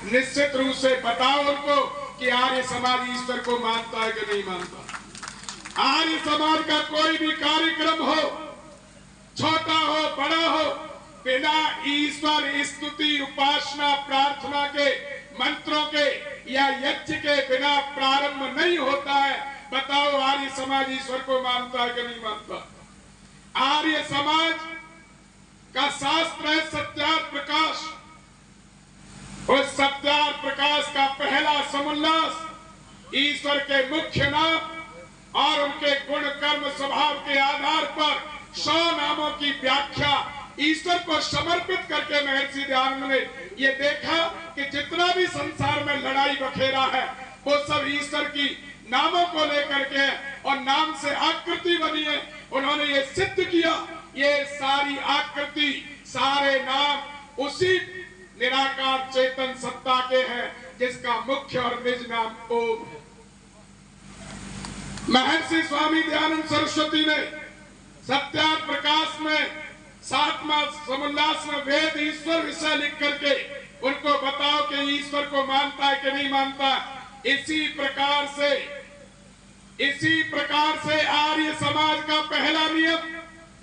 निश्चित रूप से बताओ उनको कि आर्य समाज ईश्वर को मानता है कि नहीं मानता। आर्य समाज का कोई भी कार्यक्रम हो, छोटा हो बड़ा हो, बिना ईश्वर स्तुति उपासना प्रार्थना के मंत्रों के या यज्ञ के बिना प्रारंभ नहीं होता है। बताओ आर्य समाज ईश्वर को मानता है कि नहीं मानता। आर्य समाज का शास्त्र है सत्यार्थ प्रकाश। उस सत्यार्थ प्रकाश का पहला समुल्लास ईश्वर के मुख्य नाम और उनके गुण कर्म स्वभाव के आधार पर 100 नामों की व्याख्या ईश्वर को समर्पित करके महर्षि दयानंद ने ये देखा कि जितना भी संसार में लड़ाई बखेरा है वो सब ईश्वर की नामों को लेकर के और नाम से आकृति बनी है। उन्होंने ये सिद्ध किया ये सारी आकृति सारे नाम उसी निराकार चेतन सत्ता के हैं जिसका मुख्य और निज नाम ओम है। महर्षि स्वामी दयानंद सरस्वती ने सत्यार्थ प्रकाश में 7वां समुल्लास में वेद ईश्वर विषय लिख करके उनको बताओ कि ईश्वर को मानता है कि नहीं मानता। इसी प्रकार से आर्य समाज का पहला नियम,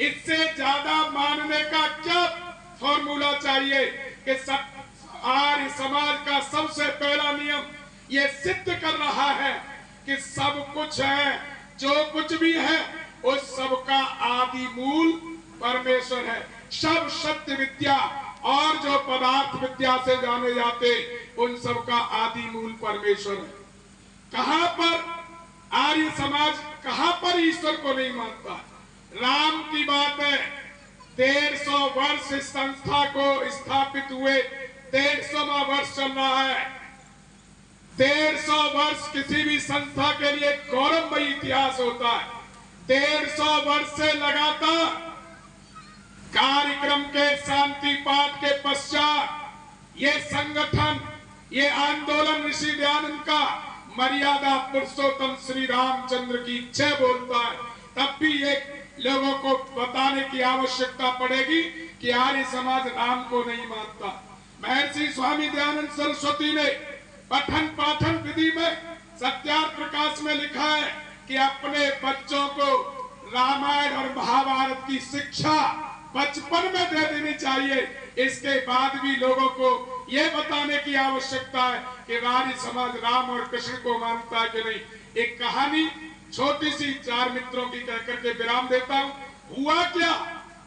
इससे ज्यादा मानने का क्या फॉर्मूला चाहिए कि आर्य समाज का सबसे पहला नियम ये सिद्ध कर रहा है कि सब कुछ है, जो कुछ भी है उस सब का आदि मूल परमेश्वर है। सब सत्य विद्या और जो पदार्थ विद्या से जाने जाते उन सब का आदि मूल परमेश्वर है। कहां पर आर्य समाज कहां पर ईश्वर को नहीं मानता। राम की बात है, 150 वर्ष इस संस्था को स्थापित हुए, 150वां वर्ष चल रहा है। 150 वर्ष किसी भी संस्था के लिए गौरवमयी इतिहास होता है। 150 वर्ष से लगातार कार्यक्रम के शांति पाठ के पश्चात ये संगठन, ये आंदोलन ऋषि दयानंद का मर्यादा पुरुषोत्तम श्री रामचंद्र की जय बोलता है। तब भी एक लोगों को बताने की आवश्यकता पड़ेगी कि आर्य समाज राम को नहीं मानता। महर्षि स्वामी दयानंद सरस्वती ने पठन पाठन विधि में सत्यार्थ प्रकाश में लिखा है कि अपने बच्चों को रामायण और महाभारत की शिक्षा बचपन में दे देनी चाहिए। इसके बाद भी लोगों को यह बताने की आवश्यकता है कि आर्य समाज राम और कृष्ण को मानता है कि नहीं। एक कहानी छोटी सी 4 मित्रों की कहकर के विराम देता हूँ। हुआ क्या,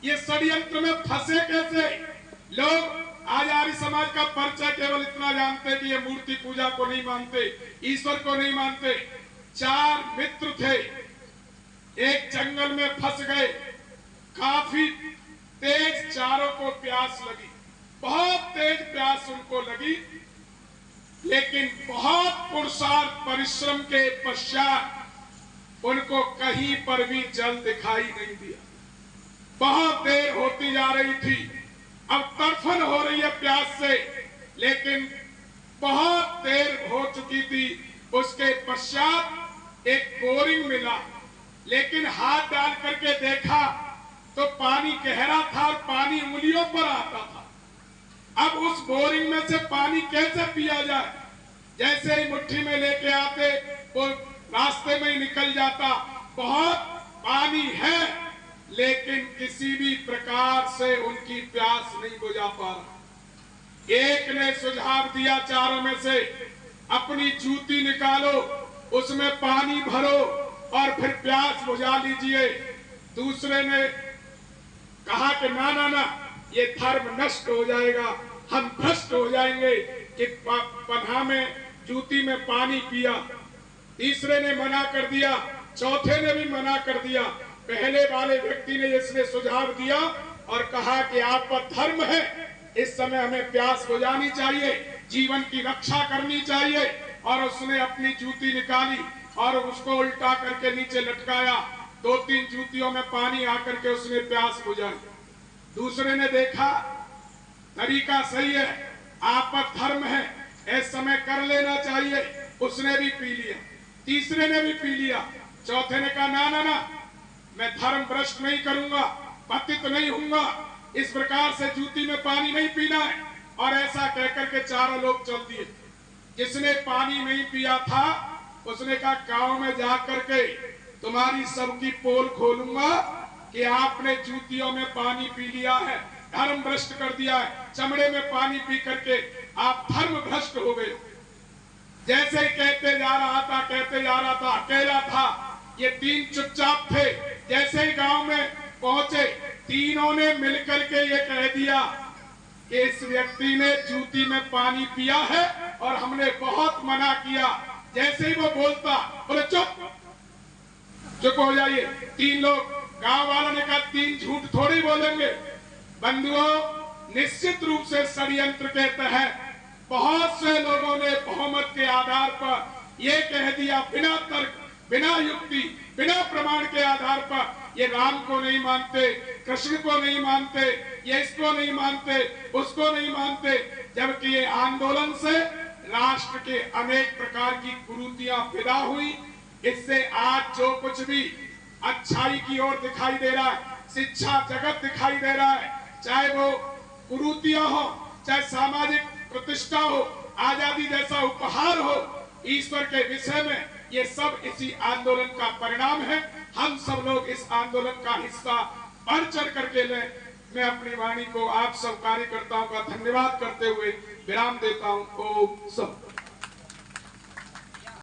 ये षड्यंत्र में फंसे कैसे लोग। आज आर्य समाज का परिचय केवल इतना जानते कि ये मूर्ति पूजा को नहीं मानते, ईश्वर को नहीं मानते। 4 मित्र थे, एक जंगल में फंस गए। काफी तेज चारों को प्यास लगी, बहुत तेज प्यास उनको लगी, लेकिन बहुत पुरुषार्थ परिश्रम के पश्चात उनको कहीं पर भी जल दिखाई नहीं दिया। बहुत देर होती जा रही थी, अब तड़फन हो रही है प्यास से, लेकिन बहुत देर हो चुकी थी। उसके पश्चात एक बोरिंग मिला, लेकिन हाथ डाल करके देखा तो पानी गहरा था और पानी उंगलियों पर आता था। अब उस बोरिंग में से पानी कैसे पिया जाए। जैसे ही मुट्ठी में लेके आते वो रास्ते में ही निकल जाता। बहुत पानी है लेकिन किसी भी प्रकार से उनकी प्यास नहीं बुझा पा रहा। एक ने सुझाव दिया चारों में से, अपनी जूती निकालो, उसमें पानी भरो और फिर प्यास बुझा लीजिए। दूसरे ने कहा कि ना ना ना, ये धर्म नष्ट हो जाएगा, हम भ्रष्ट हो जाएंगे कि पन्हा में जूती में पानी पिया। तीसरे ने मना कर दिया, चौथे ने भी मना कर दिया। पहले वाले व्यक्ति ने इसने सुझाव दिया और कहा कि आपका धर्म है, इस समय हमें प्यास बुझानी चाहिए, जीवन की रक्षा करनी चाहिए। और उसने अपनी जूती निकाली और उसको उल्टा करके नीचे लटकाया। 2-3 जूतियों में पानी आकर के उसने प्यास बुझाई। दूसरे ने देखा तरीका सही है, आपका धर्म है, इस समय कर लेना चाहिए, उसने भी पी लिया। तीसरे ने भी पी लिया। चौथे ने कहा ना ना ना, मैं धर्म भ्रष्ट नहीं करूंगा, पतित नहीं होऊंगा, इस प्रकार से जूती में पानी नहीं पीना है। और ऐसा कहकर के चारों लोग चल दिए। जिसने पानी नहीं पिया था उसने कहा गांव में जाकर के तुम्हारी सबकी पोल खोलूंगा कि आपने जूतियों में पानी पी लिया है, धर्म भ्रष्ट कर दिया है, चमड़े में पानी पी करके आप धर्म भ्रष्ट हो गए। जैसे ही कहते जा रहा था, अकेला था, ये तीन चुपचाप थे। जैसे ही गांव में पहुंचे, तीनों ने मिलकर के ये कह दिया कि इस व्यक्ति ने जूती में पानी पिया है और हमने बहुत मना किया। जैसे ही वो बोलता, बोले चुप हो जाइए। तीन लोग, गांव वालों ने कहा तीन झूठ थोड़ी बोलेंगे। बंधुओं, निश्चित रूप से षड्यंत्र के तहत बहुत से लोगों ने बहुमत के आधार पर यह कह दिया, बिना तर्क, बिना युक्ति, बिना प्रमाण के आधार पर, ये राम को नहीं मानते, कृष्ण को नहीं मानते, ये इसको नहीं मानते, उसको नहीं मानते। जबकि ये आंदोलन से राष्ट्र के अनेक प्रकार की कुरीतियां पैदा हुई। इससे आज जो कुछ भी अच्छाई की ओर दिखाई दे रहा है, शिक्षा जगत दिखाई दे रहा है, चाहे वो कुरीतियां हो, चाहे सामाजिक प्रतिष्ठा हो, आजादी जैसा उपहार हो, ईश्वर के विषय में, ये सब इसी आंदोलन का परिणाम है। हम सब लोग इस आंदोलन का हिस्सा बढ़ चढ़ करके लें। मैं अपनी वाणी को आप सब कार्यकर्ताओं का धन्यवाद करते हुए विराम देता हूं। ओम सब